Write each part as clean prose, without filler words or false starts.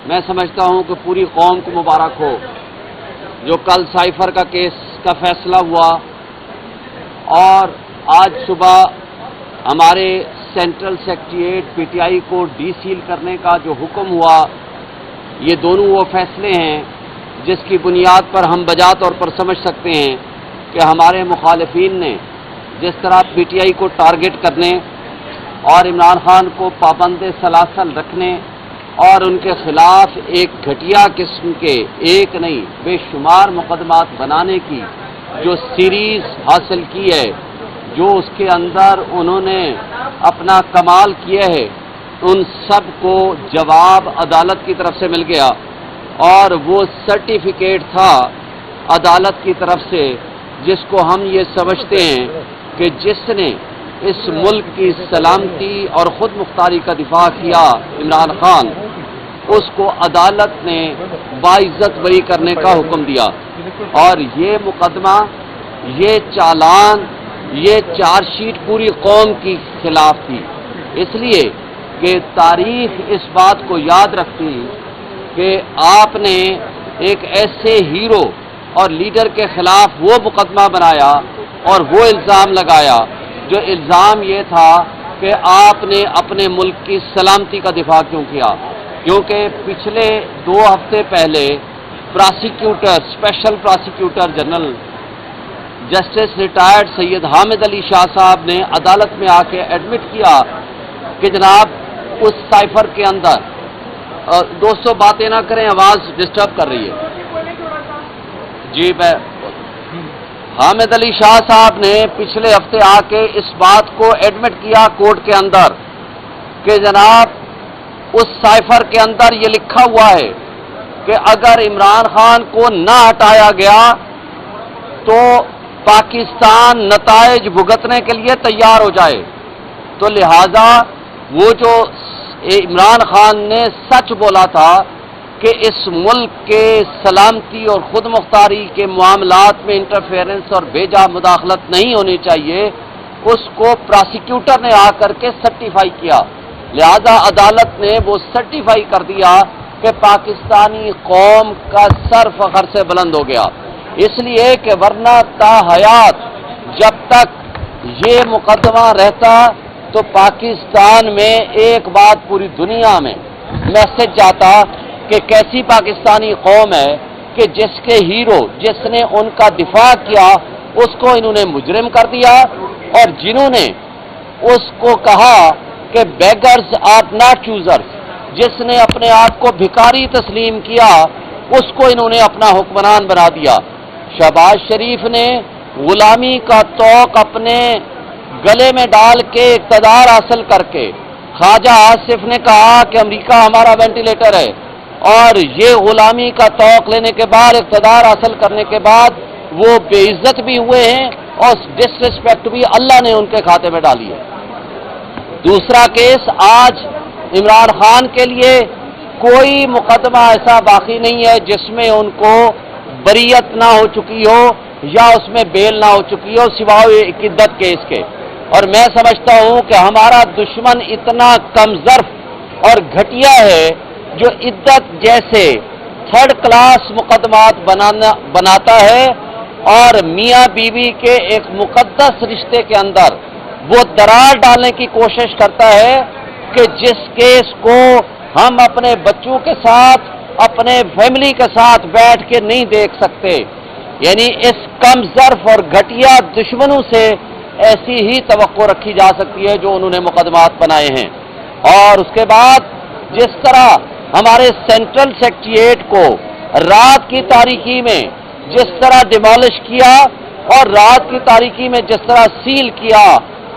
میں سمجھتا ہوں کہ پوری قوم کو مبارک ہو جو کل سائفر کا کیس کا فیصلہ ہوا اور آج صبح ہمارے central secretariat P T I کو ڈی سیل کرنے کا جو حکم ہوا، یہ دونوں وہ فیصلے ہیں جس کی بنیاد پر ہم بجا طور پر سمجھ سکتے ہیں کہ ہمارے مخالفین نے جس طرح پی ٹی آئی کو ٹارگٹ کرنے اور عمران خان کو پابند سلاسل رکھنے اور ان کے خلاف ایک گھٹیا قسم کے ایک نہیں بے شمار مقدمات بنانے کی جو سیریز حاصل کی ہے، جو اس کے اندر انہوں نے اپنا کمال کیا ہے، ان سب کو جواب عدالت کی طرف سے مل گیا اور وہ سرٹیفکیٹ تھا عدالت کی طرف سے جس کو ہم یہ سمجھتے ہیں کہ جس نے اس ملک کی سلامتی اور خود مختاری کا دفاع کیا عمران خان، اس کو عدالت نے باعزت بری کرنے کا حکم دیا اور یہ مقدمہ، یہ چالان، یہ چارج شیٹ پوری قوم کی خلاف تھی، اس لیے کہ تاریخ اس بات کو یاد رکھتی کہ آپ نے ایک ایسے ہیرو اور لیڈر کے خلاف وہ مقدمہ بنایا اور وہ الزام لگایا جو الزام یہ تھا کہ آپ نے اپنے ملک کی سلامتی کا دفاع کیوں کیا، کیونکہ پچھلے 2 ہفتے پہلے prosecutor, special prosecutor general justice retired Syed Hamid Ali Shah صاحب نے عدالت میں آ کے ایڈمٹ کیا کہ جناب اس سائفر کے اندر، دوستو باتیں نہ کریں، آواز ڈسٹرب کر رہی ہے جی، حامد علی شاہ صاحب نے پچھلے ہفتے آ کے اس بات کو ایڈمٹ کیا کورٹ کے اندر کہ جناب اس سائفر کے اندر یہ لکھا ہوا ہے کہ اگر عمران خان کو نہ ہٹایا گیا تو پاکستان نتائج بھگتنے کے لیے تیار ہو جائے، تو لہذا وہ جو عمران خان نے سچ بولا تھا کہ اس ملک کے سلامتی اور خود مختاری کے معاملات میں انٹرفیئرنس اور بیجا مداخلت نہیں ہونی چاہیے، اس کو پراسیکیوٹر نے آ کر کے سرٹیفائی کیا، لہذا عدالت نے وہ سرٹیفائی کر دیا کہ پاکستانی قوم کا سر فخر سے بلند ہو گیا، اس لیے کہ ورنہ تا حیات جب تک یہ مقدمہ رہتا تو پاکستان میں ایک بات پوری دنیا میں میسج جاتا کہ کیسی پاکستانی قوم ہے کہ جس کے ہیرو، جس نے ان کا دفاع کیا، اس کو انہوں نے مجرم کر دیا، اور جنہوں نے اس کو کہا کہ بیگرز آر ناٹ چوزرز، جس نے اپنے آپ کو بھکاری تسلیم کیا، اس کو انہوں نے اپنا حکمران بنا دیا۔ شہباز شریف نے غلامی کا طوق اپنے گلے میں ڈال کے اقتدار حاصل کر کے، خواجہ آصف نے کہا کہ امریکہ ہمارا وینٹیلیٹر ہے، اور یہ غلامی کا طوق لینے کے بعد، اقتدار حاصل کرنے کے بعد وہ بے عزت بھی ہوئے ہیں اور ڈس ریسپیکٹ بھی اللہ نے ان کے کھاتے میں ڈالی ہے۔ دوسرا کیس، آج عمران خان کے لیے کوئی مقدمہ ایسا باقی نہیں ہے جس میں ان کو بریت نہ ہو چکی ہو یا اس میں بیل نہ ہو چکی ہو سوائے ایک عدت کیس کے، اور میں سمجھتا ہوں کہ ہمارا دشمن اتنا کم ظرف اور گھٹیا ہے جو عدت جیسے 3rd کلاس مقدمات بناتا ہے اور میاں بیوی کے ایک مقدس رشتے کے اندر وہ درار ڈالنے کی کوشش کرتا ہے کہ جس کیس کو ہم اپنے بچوں کے ساتھ، اپنے فیملی کے ساتھ بیٹھ کے نہیں دیکھ سکتے، یعنی اس کم ظرف اور گھٹیا دشمنوں سے ایسی ہی توقع رکھی جا سکتی ہے جو انہوں نے مقدمات بنائے ہیں۔ اور اس کے بعد جس طرح ہمارے سینٹرل سیکریٹریٹ کو رات کی تاریکی میں جس طرح ڈیمالش کیا اور رات کی تاریکی میں جس طرح سیل کیا،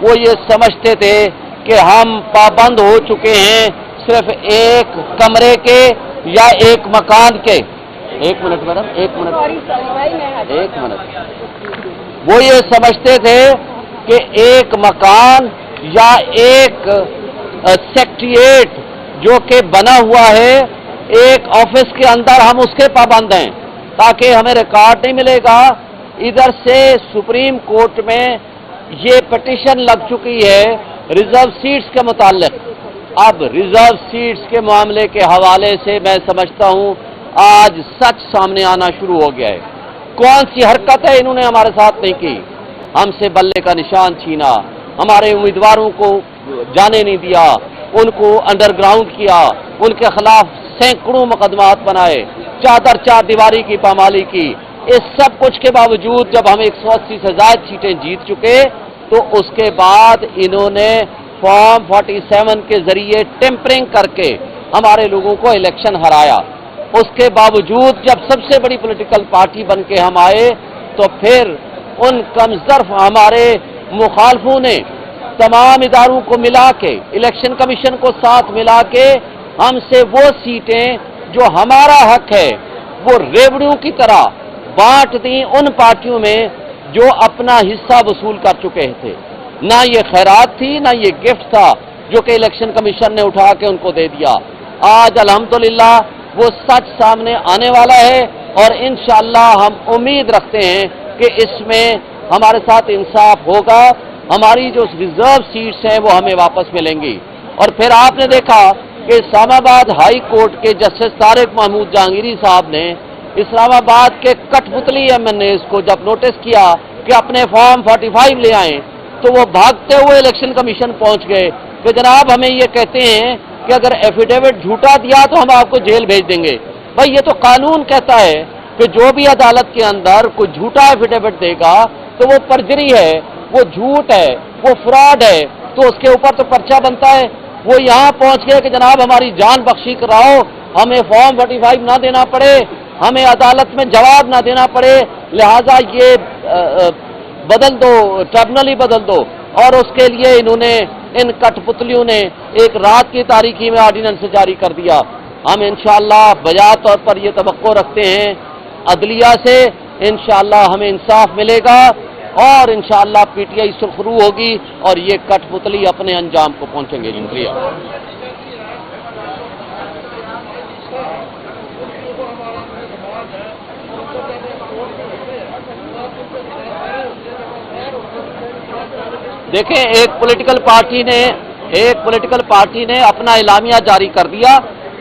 وہ یہ سمجھتے تھے کہ ہم پابند ہو چکے ہیں صرف ایک کمرے کے یا ایک مکان کے۔ ایک منٹ میڈم، ایک منٹ، وہ یہ سمجھتے تھے کہ ایک مکان یا ایک سیکریٹریٹ جو کہ بنا ہوا ہے ایک آفس کے اندر، ہم اس کے پابند ہیں تاکہ ہمیں ریکارڈ نہیں ملے گا۔ ادھر سے سپریم کورٹ میں یہ پٹیشن لگ چکی ہے ریزرو سیٹس کے متعلق، اب ریزرو سیٹس کے معاملے کے حوالے سے میں سمجھتا ہوں آج سچ سامنے آنا شروع ہو گیا ہے. کون سی حرکت ہے انہوں نے ہمارے ساتھ نہیں کی؟ ہم سے بلے کا نشان چھینا، ہمارے امیدواروں کو جانے نہیں دیا، ان کو انڈر گراؤنڈ کیا، ان کے خلاف سینکڑوں مقدمات بنائے، چار دیواری کی پامالی کی. اس سب کچھ کے باوجود جب ہم 180 سے زائد سیٹیں جیت چکے تو اس کے بعد انہوں نے فارم 47 کے ذریعے ٹیمپرنگ کر کے ہمارے لوگوں کو الیکشن ہرایا. اس کے باوجود جب سب سے بڑی پولیٹیکل پارٹی بن کے ہم آئے تو پھر ان کمظرف ہمارے مخالفوں نے تمام اداروں کو ملا کے، الیکشن کمیشن کو ساتھ ملا کے ہم سے وہ سیٹیں جو ہمارا حق ہے وہ ریوڑیوں کی طرح بانٹ دیں ان پارٹیوں میں جو اپنا حصہ وصول کر چکے تھے. نہ یہ خیرات تھی، نہ یہ گفٹ تھا جو کہ الیکشن کمیشن نے اٹھا کے ان کو دے دیا. آج الحمدللہ وہ سچ سامنے آنے والا ہے اور انشاءاللہ ہم امید رکھتے ہیں کہ اس میں ہمارے ساتھ انصاف ہوگا. ہماری جو ریزرو سیٹس ہیں وہ ہمیں واپس ملیں گی. اور پھر آپ نے دیکھا کہ اسلام آباد ہائی کورٹ کے جسٹس طارق محمود جہانگیری صاحب نے اسلام آباد کے کٹ پتلی MNAs کو جب نوٹس کیا کہ اپنے فارم 45 لے آئیں تو وہ بھاگتے ہوئے الیکشن کمیشن پہنچ گئے کہ جناب ہمیں یہ کہتے ہیں کہ اگر ایفیڈیوٹ جھوٹا دیا تو ہم آپ کو جیل بھیج دیں گے. بھائی یہ تو قانون کہتا ہے کہ جو بھی عدالت کے اندر کوئی جھوٹا ایفیڈیوٹ دے گا تو وہ پرجری ہے، وہ جھوٹ ہے، وہ فراڈ ہے، تو اس کے اوپر تو پرچہ بنتا ہے. وہ یہاں پہنچ گئے کہ جناب ہماری جان بخشی کراؤ، ہمیں فارم 45 نہ دینا پڑے، ہمیں عدالت میں جواب نہ دینا پڑے، لہذا یہ بدل دو، ٹربونل ہی بدل دو. اور اس کے لیے انہوں نے ان کٹ پتلیوں نے ایک رات کی تاریکی میں آرڈیننس جاری کر دیا. ہم انشاءاللہ بجا طور پر یہ توقع رکھتے ہیں عدلیہ سے انشاءاللہ ہمیں انصاف ملے گا اور انشاءاللہ PTI سرخرو ہوگی اور یہ کٹ پتلی اپنے انجام کو پہنچیں گے. شکریہ. دیکھیں ایک پولیٹیکل پارٹی نے اپنا اعلامیہ جاری کر دیا.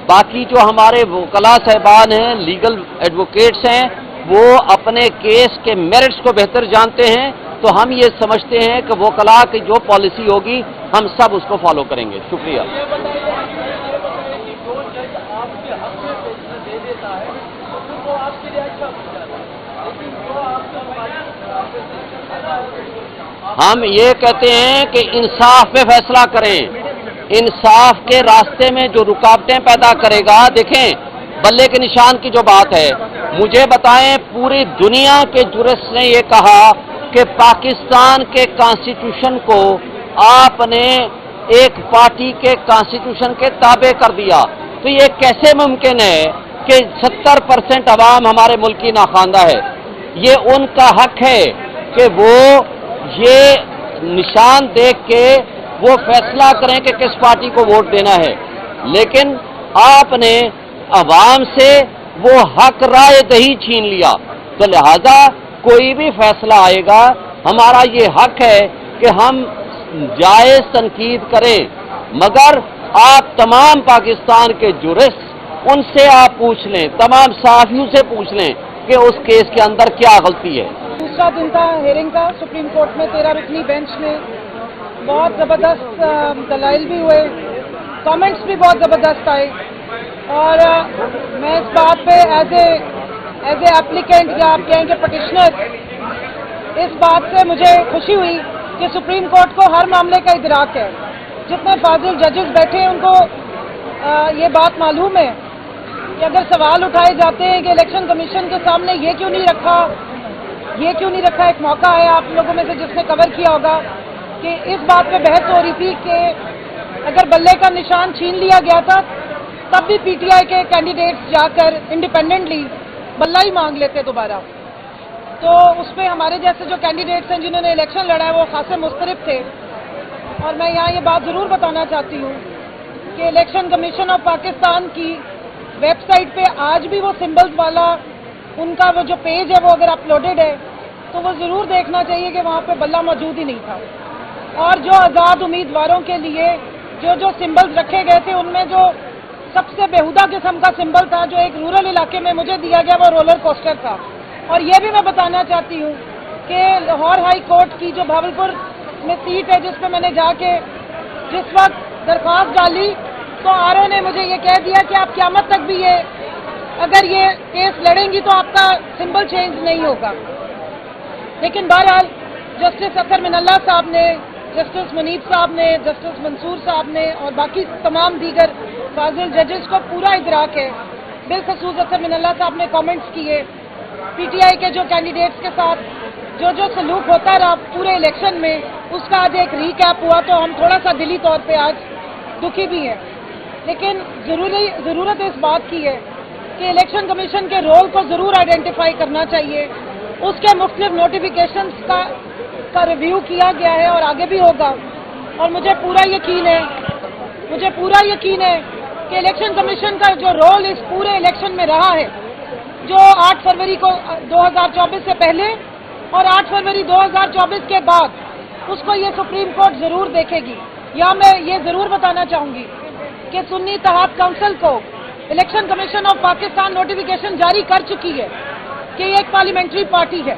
باقی جو ہمارے وکلاء صاحبان ہیں، لیگل ایڈوکیٹس ہیں، وہ اپنے کیس کے میرٹس کو بہتر جانتے ہیں. تو ہم یہ سمجھتے ہیں کہ وکلاء کی جو پالیسی ہوگی ہم سب اس کو فالو کریں گے. شکریہ. ہم یہ کہتے ہیں کہ انصاف پہ فیصلہ کریں. انصاف کے راستے میں جو رکاوٹیں پیدا کرے گا، دیکھیں بلے کے نشان کی جو بات ہے، مجھے بتائیں پوری دنیا کے جورسٹ نے یہ کہا کہ پاکستان کے کانسٹیٹیوشن کو آپ نے ایک پارٹی کے کانسٹیٹیوشن کے تابع کر دیا. تو یہ کیسے ممکن ہے کہ 70% عوام ہمارے ملک کی ناخواندہ ہے؟ یہ ان کا حق ہے کہ وہ یہ نشان دیکھ کے وہ فیصلہ کریں کہ کس پارٹی کو ووٹ دینا ہے. لیکن آپ نے عوام سے وہ حق رائے دہی چھین لیا. تو لہذا کوئی بھی فیصلہ آئے گا ہمارا یہ حق ہے کہ ہم جائز تنقید کریں، مگر آپ تمام پاکستان کے جورسٹ ان سے آپ پوچھ لیں، تمام صحافیوں سے پوچھ لیں کہ اس کیس کے اندر کیا غلطی ہے. دوسرا دن تھا ہیئرنگ کا سپریم کورٹ میں 13 رکنی بینچ میں. بہت زبردست دلائل بھی ہوئے، کامنٹس بھی بہت زبردست آئے. اور میں اس بات پہ ایز اے اپلیکینٹ یا آپ کہیں کہ پٹیشنر، اس بات سے مجھے خوشی ہوئی کہ سپریم کورٹ کو ہر معاملے کا ادراک ہے. جتنے فاضل ججز بیٹھے ہیں ان کو یہ بات معلوم ہے کہ اگر سوال اٹھائے جاتے ہیں کہ الیکشن کمیشن کے سامنے یہ کیوں نہیں رکھا. ایک موقع ہے آپ لوگوں میں سے جس نے کور کیا ہوگا کہ اس بات پہ بحث ہو رہی تھی کہ اگر بلے کا نشان چھین لیا گیا تھا تب بھی PTI کے کینڈیڈیٹس جا کر انڈیپینڈنٹلی بلہ ہی مانگ لیتے دوبارہ. تو اس پہ ہمارے جیسے جو کینڈیڈیٹس ہیں جنہوں نے الیکشن لڑا ہے وہ خاصے مضطرب تھے. اور میں یہاں یہ بات ضرور بتانا چاہتی ہوں کہ الیکشن کمیشن آف پاکستان کی ویب سائٹ پہ آج بھی وہ سمبلز والا ان کا وہ جو پیج ہے وہ اگر اپلوڈڈ ہے تو وہ ضرور دیکھنا چاہیے کہ وہاں پہ بلہ موجود ہی نہیں تھا. اور جو آزاد امیدواروں کے لیے जो सिंबल्स रखे गए थे उनमें जो सबसे बेहुदा किस्म का सिंबल था जो एक रूरल इलाके में मुझे दिया गया वो रोलर कोस्टर था। और ये भी मैं बताना चाहती हूँ कि लाहौर हाई कोर्ट की जो भावलपुर में सीट है जिस पर मैंने जाके जिस वक्त दरख्वास्त डाली तो आरओ ने मुझे ये कह दिया कि आप क़यामत तक भी अगर ये केस लड़ेंगी तो आपका सिंबल चेंज नहीं होगा। लेकिन बहरहाल जस्टिस अतर मिनल्ला साहब ने, जस्टिस मुनीब साहब ने, जस्टिस मंसूर साहब ने और बाकी तमाम दीगर फाजिल जजेस को पूरा इदराक है। बिलखसूस अतर मिनल्ला साहब ने कमेंट्स किए, पीटीआई के जो कैंडिडेट्स के साथ जो सलूक होता रहा पूरे इलेक्शन में उसका आज एक रीकैप हुआ तो हम थोड़ा सा दिली तौर पे आज दुखी भी हैं। लेकिन ज़रूरत इस बात की है कि इलेक्शन कमीशन के रोल को ज़रूर आइडेंटिफाई करना चाहिए। उसके मुख्तलिफ नोटिफिकेशंस का रिव्यू किया गया है और आगे भी होगा। और मुझे पूरा यकीन है कि इलेक्शन कमीशन का जो रोल इस पूरे इलेक्शन में रहा है, जो 8 फरवरी को 2024 से पहले और 8 फरवरी 2024 के बाद, उसको ये सुप्रीम कोर्ट ज़रूर देखेगी। या मैं ये ज़रूर बताना चाहूँगी कि सुन्नी इत्तेहाद काउंसिल को election commission of Pakistan notification जारी कर चुकी है कि ये एक पार्लियामेंट्री पार्टी है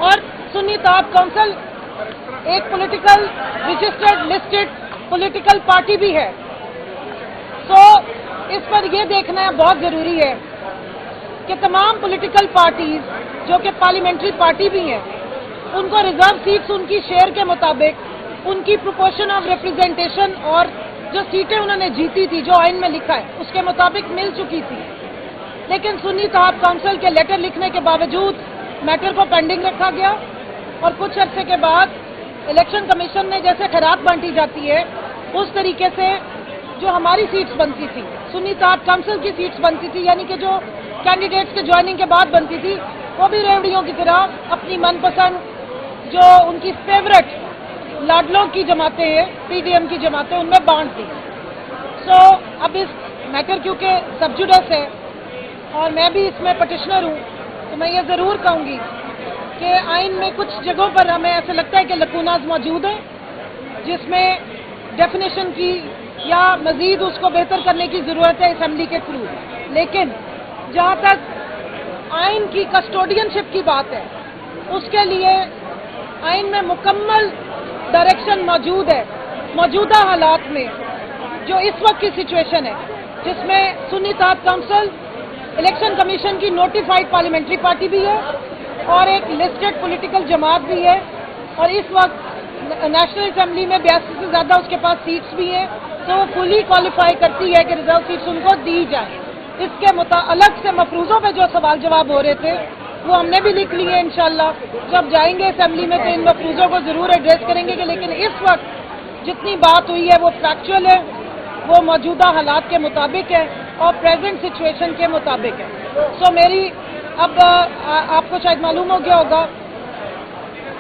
और सुन्नी इत्तेहाद काउंसिल एक political registered listed political party भी है। तो इस पर यह देखना बहुत ज़रूरी है कि तमाम पॉलिटिकल पार्टीज जो कि पार्लियामेंट्री पार्टी भी हैं उनको रिजर्व सीट्स उनकी शेयर के मुताबिक उनकी प्रोपोर्शन ऑफ रिप्रेजेंटेशन और जो सीटें उन्होंने जीती थी जो आइन में लिखा है उसके मुताबिक मिल चुकी थी। लेकिन सुन्नी इत्तेहाद काउंसिल के लेटर लिखने के बावजूद मैटर को पेंडिंग रखा गया और कुछ अरसे के बाद इलेक्शन कमीशन ने जैसे खैरात बांटी जाती है उस तरीके से जो हमारी सीट्स बनती थी, सुन्नी इत्तेहाद काउंसिल की सीट्स बनती थी, यानी कि जो कैंडिडेट्स के ज्वाइनिंग के बाद बनती थी, वो भी रेवड़ियों की तरह अपनी मनपसंद जो उनकी फेवरेट लाडलों की जमातें हैं, पीडीएम की जमातें, उनमें बांट दी। सो अब इस मैटर क्योंकि सब जुडिस है और मैं भी इसमें पटिशनर हूँ, तो मैं ये ज़रूर कहूँगी कि आइन में कुछ जगहों पर हमें ऐसा लगता है कि लकूनाज मौजूद हैं जिसमें डेफिनेशन की या मज़ीद उसको बेहतर करने की ज़रूरत है असम्बली के थ्रू। लेकिन जहाँ तक आइन की कस्टोडियनशिप की बात है उसके लिए आइन में मुकम्मल डायरेक्शन मौजूद है। मौजूदा हालात में जो इस वक्त की सिचुएशन है जिसमें सुन्नी इत्तेहाद काउंसिल इलेक्शन कमीशन की नोटिफाइड पार्लियामेंट्री पार्टी भी है और एक लिस्टेड पॉलिटिकल जमात भी है और इस वक्त नेशनल असम्बली में 82 से ज़्यादा उसके पास सीट्स भी हैं, तो वो फुली क्वालिफाई करती है कि रिजर्व सीट्स उनको दी जाए। इसके अलग से मफरूज़ों पे जो सवाल जवाब हो रहे थे वो हमने भी लिख लिए। इंशाल्लाह जब जाएंगे असम्बली में तो इन मफरूज़ों को ज़रूर एड्रेस करेंगे कि लेकिन इस वक्त जितनी बात हुई है वो फैक्चुअल है, वो मौजूदा हालात के मुताबिक है और प्रेजेंट सिचुएशन के मुताबिक है। सो मेरी अब आपको शायद मालूम हो गया होगा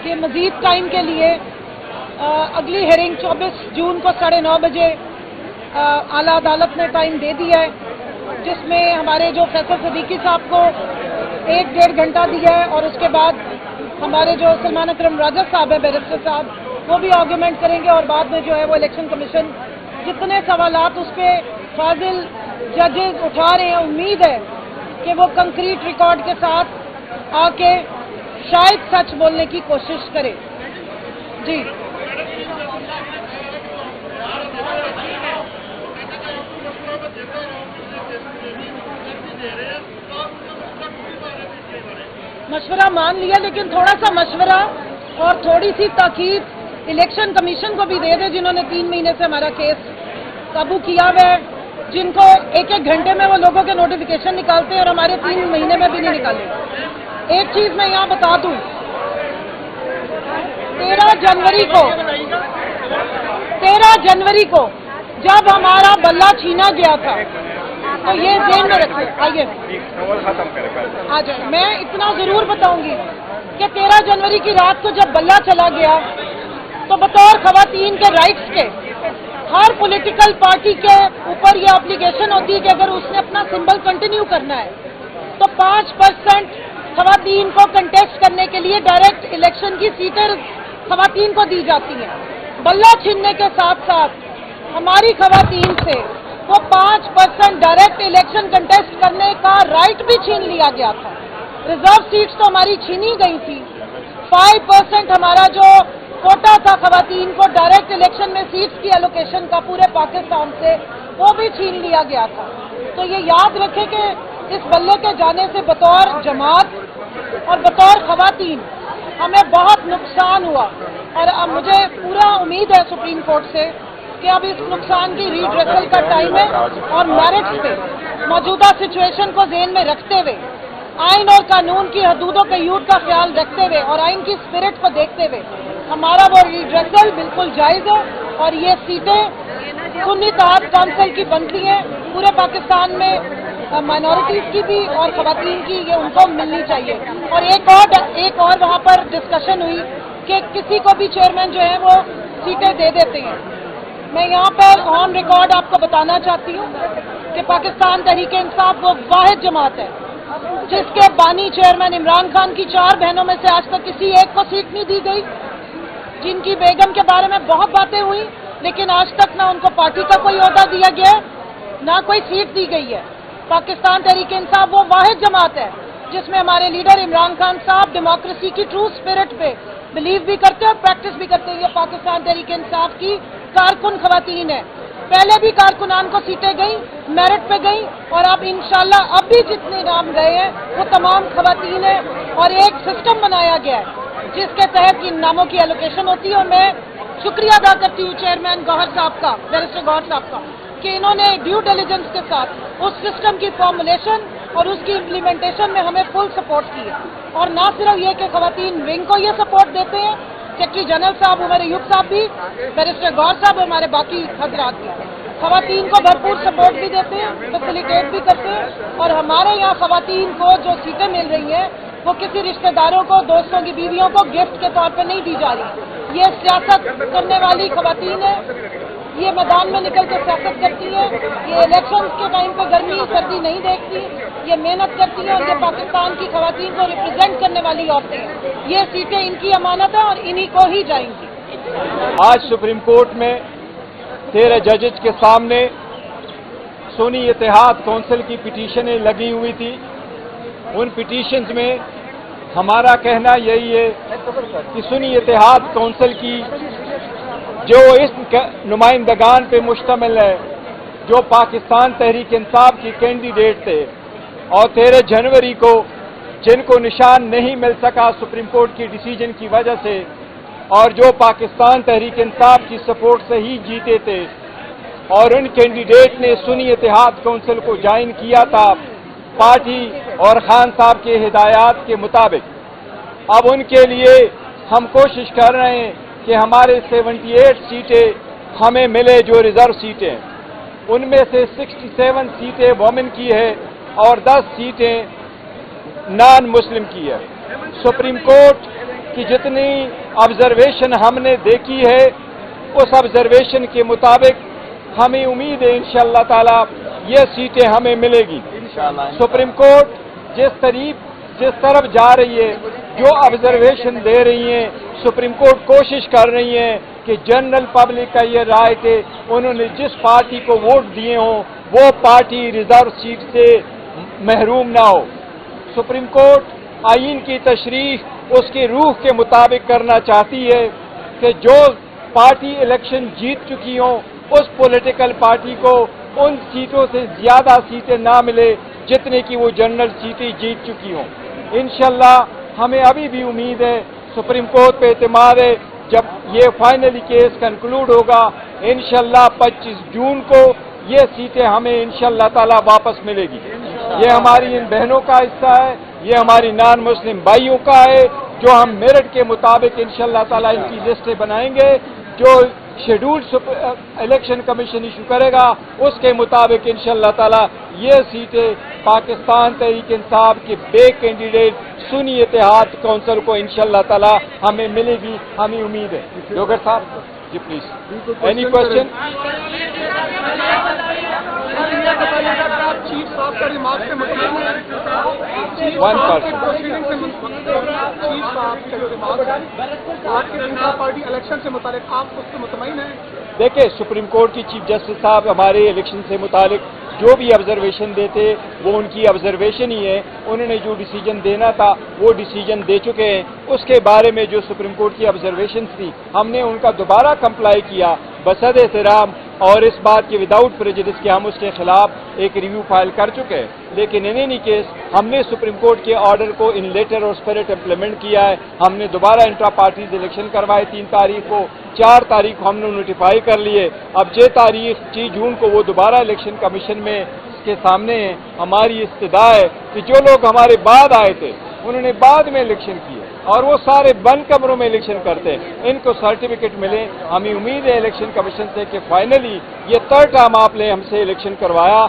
कि मज़ीद टाइम के लिए अगली हेयरिंग 24 जून को 9:30 बजे आला अदालत ने टाइम दे दिया है, जिसमें हमारे जो फैसल सदीकी साहब को 1-1.5 घंटा दिया है और उसके बाद हमारे जो सलमान अकरम राजा साहब है बैरिस्टर साहब, वो भी आर्गूमेंट करेंगे और बाद में जो है वो इलेक्शन कमीशन जितने सवालात उस पर फाजिल जजेस उठा रहे हैं, उम्मीद है कि वो कंक्रीट रिकॉर्ड के साथ आके शायद सच बोलने की कोशिश करे। जी मशवरा मान लिया, लेकिन थोड़ा सा मशवरा और थोड़ी सी ताकीद इलेक्शन कमीशन को भी दे दे जिन्होंने 3 महीने से हमारा केस काबू किया हुआ है, जिनको 1-1 घंटे में वो लोगों के नोटिफिकेशन निकालते हैं और हमारे 3 महीने में भी नहीं निकाले। एक चीज मैं यहाँ बता दूं, 13 जनवरी को जब हमारा बल्ला छीना गया था तो ये ध्यान में रखिए। आइए आ जाए, मैं इतना जरूर बताऊंगी कि 13 जनवरी की रात को जब बल्ला चला गया तो बतौर खवातीन के राइट्स के हर पॉलिटिकल पार्टी के ऊपर ये ऑब्लिगेशन होती है कि अगर उसने अपना सिंबल कंटिन्यू करना है तो 5% खवातीन को कंटेस्ट करने के लिए डायरेक्ट इलेक्शन की सीटें खवातीन को दी जाती हैं। बल्ला छीनने के साथ साथ हमारी खवातीन से वो 5% डायरेक्ट इलेक्शन कंटेस्ट करने का राइट भी छीन लिया गया था। रिजर्व सीट्स तो हमारी छीनी गई थी। 5% हमारा जो कोटा था खवातीन को डायरेक्ट इलेक्शन में सीट्स की एलोकेशन का पूरे पाकिस्तान से, वो भी छीन लिया गया था। तो ये याद रखें कि इस बल्ले के जाने से बतौर जमात और बतौर खवातीन हमें बहुत नुकसान हुआ, और अब मुझे पूरा उम्मीद है सुप्रीम कोर्ट से कि अब इस नुकसान की रीड्रेसल का टाइम है, और मेरिट्स पे मौजूदा सिचुएशन को ज़हन में रखते हुए, आइन और कानून की हदूदों के यूट का ख्याल रखते हुए और आइन की स्पिरिट को देखते हुए हमारा वो रीड्रेसल बिल्कुल जायज़ है। और ये सीटें सुन्नी तहत काउंसिल की बनती हैं पूरे पाकिस्तान में, माइनॉरिटीज़ की भी और खवातीन की, ये उनको मिलनी चाहिए। और एक और वहाँ पर डिस्कशन हुई कि किसी को भी चेयरमैन जो है वो सीटें दे देते हैं। मैं यहाँ पर ऑन रिकॉर्ड आपको बताना चाहती हूँ कि पाकिस्तान तहरीक इंसाफ वो वाहिद जमात है जिसके बानी चेयरमैन इमरान खान की 4 बहनों में से आज तक किसी एक को सीट नहीं दी गई, जिनकी बेगम के बारे में बहुत बातें हुई, लेकिन आज तक ना उनको पार्टी का कोई ओहदा दिया गया है, ना कोई सीट दी गई है। पाकिस्तान तहरीक इंसाफ वो वाहिद जमात है जिसमें हमारे लीडर इमरान खान साहब डेमोक्रेसी की ट्रू स्पिरिट पे बिलीव भी करते हैं और प्रैक्टिस भी करते हैं। ये पाकिस्तान तहरीक इंसाफ की कारकुन खवातीन है। पहले भी कारकुनान को सीटें गई, मेरिट पे गई, और अब इंशाल्लाह अब भी जितने नाम गए हैं वो तमाम खवातीन हैं। और एक सिस्टम बनाया गया है जिसके तहत इन नामों की एलोकेशन होती है। और मैं शुक्रिया अदा करती हूँ चेयरमैन गौहर साहब का, बैरिस्टर गौहर साहब का, कि इन्होंने ड्यू डिलिजेंस के साथ उस सिस्टम की फॉर्मुलेशन और उसकी इम्प्लीमेंटेशन में हमें फुल सपोर्ट की है। और ना सिर्फ ये कि खवातीन विंग को ये सपोर्ट देते हैं, सेक्रेटरी जनरल साहब उमर अयूब साहब भी, बैरिस्टर गौहर साहब और हमारे बाकी हजरात भी खवातीन को भरपूर सपोर्ट भी देते हैं, फैसिलिटेट भी करते हैं। और हमारे यहाँ खवातीन को जो सीटें मिल रही हैं वो किसी रिश्तेदारों को, दोस्तों की बीवियों को गिफ्ट के तौर पर नहीं दी जा रही। ये सियासत करने वाली खवातीन है, ये मैदान में निकल कर सियासत करती है, ये इलेक्शंस के टाइम पे गर्मी सर्दी नहीं देखती, ये मेहनत करती है, और ये पाकिस्तान की खवातीन को रिप्रेजेंट करने वाली औरतें हैं। ये सीटें इनकी अमानत है और इन्हीं को ही जाएंगी। आज सुप्रीम कोर्ट में 13 जजेज के सामने सुन्नी इत्तेहाद काउंसिल की पिटीशनें लगी हुई थी। उन पिटीशंस में हमारा कहना यही है कि सुन्नी इत्तेहाद काउंसिल की जो इस नुमाइंदगान पे मुश्तमिल है, जो पाकिस्तान तहरीक इंसाफ की कैंडिडेट थे और 13 जनवरी को जिनको निशान नहीं मिल सका सुप्रीम कोर्ट की डिसीजन की वजह से, और जो पाकिस्तान तहरीक इंसाफ की सपोर्ट से ही जीते थे, और उन कैंडिडेट ने सुन्नी इत्तेहाद काउंसिल को ज्वाइन किया था पार्टी और खान साहब के हिदायत के मुताबिक। अब उनके लिए हम कोशिश कर रहे हैं कि हमारे 78 सीटें हमें मिले जो रिजर्व सीटें, उनमें से 67 सीटें वोमेन की है और 10 सीटें नॉन मुस्लिम की है। सुप्रीम कोर्ट की जितनी ऑब्जर्वेशन हमने देखी है उस ऑब्जर्वेशन के मुताबिक हमें उम्मीद है इंशाअल्लाह ताला ये सीटें हमें मिलेगी। सुप्रीम कोर्ट जिस तरफ जा रही है, जो ऑब्जर्वेशन दे रही है, सुप्रीम कोर्ट कोशिश कर रही है कि जनरल पब्लिक का ये राय कि उन्होंने जिस पार्टी को वोट दिए हों वो पार्टी रिजर्व सीट से महरूम ना हो। सुप्रीम कोर्ट आईन की तशरीह उसकी रूह के मुताबिक करना चाहती है कि जो पार्टी इलेक्शन जीत चुकी हों उस पॉलिटिकल पार्टी को उन सीटों से ज्यादा सीटें ना मिले जितने की वो जनरल सीटें जीत चुकी हों। इंशाअल्लाह हमें अभी भी उम्मीद है, सुप्रीम कोर्ट पे एतमाद है, जब ये फाइनली केस कंक्लूड होगा इंशाअल्लाह 25 जून को ये सीटें हमें इंशाअल्लाह ताला वापस मिलेगी। ये हमारी इन बहनों का हिस्सा है, ये हमारी नॉन मुस्लिम भाइयों का है, जो हम मेरिट के मुताबिक इंशाअल्लाह ताला इनकी लिस्टें बनाएंगे। जो शेड्यूल इलेक्शन कमीशन इशू करेगा उसके मुताबिक इंशाअल्लाह ताला ये सीटें पाकिस्तान तहरीक इंसाफ के बे कैंडिडेट सुन्नी इत्तेहाद काउंसिल को इंशाअल्लाह ताला हमें मिलेगी, हमें उम्मीद है। जोगर साहब ji please, any question? One party election से मुतालिक आप उससे मुतमईन हैं? دیکھیں سپریم کورٹ کی چیف جسٹس صاحب ہمارے الیکشن سے متعلق جو بھی آبزرویشن دیتے وہ ان کی آبزرویشن ہی ہے، انہوں نے جو ڈیسیجن دینا تھا وہ ڈیسیجن دے چکے ہیں۔ اس کے بارے میں جو سپریم کورٹ کی آبزرویشن تھی ہم نے ان کا دوبارہ کمپلائی کیا بصد احترام، اور اس بات کے وداؤٹ پریجڈس کہ ہم اس کے خلاف ایک ریویو فائل کر چکے ہیں، لیکن ان اینی کیس ہم نے سپریم کورٹ کے آرڈر کو ان لیٹر اور اسپرٹ امپلیمنٹ کیا ہے۔ ہم نے دوبارہ انٹرا پارٹیز الیکشن کروائے 3 تاریخ کو، 4 تاریخ کو ہم نے نوٹیفائی کر لیے، اب 6 جون کو وہ دوبارہ الیکشن کمیشن میں اس کے سامنے ہیں۔ ہماری استدعا ہے کہ جو لوگ ہمارے بعد آئے تھے انہوں نے بعد میں الیکشن کیے اور وہ سارے بند کمروں میں الیکشن کرتے ہیں، ان کو سرٹیفکیٹ ملے۔ ہمیں امید ہے الیکشن کمیشن سے کہ فائنلی یہ 3rd ٹائم آپ نے ہم سے الیکشن کروایا۔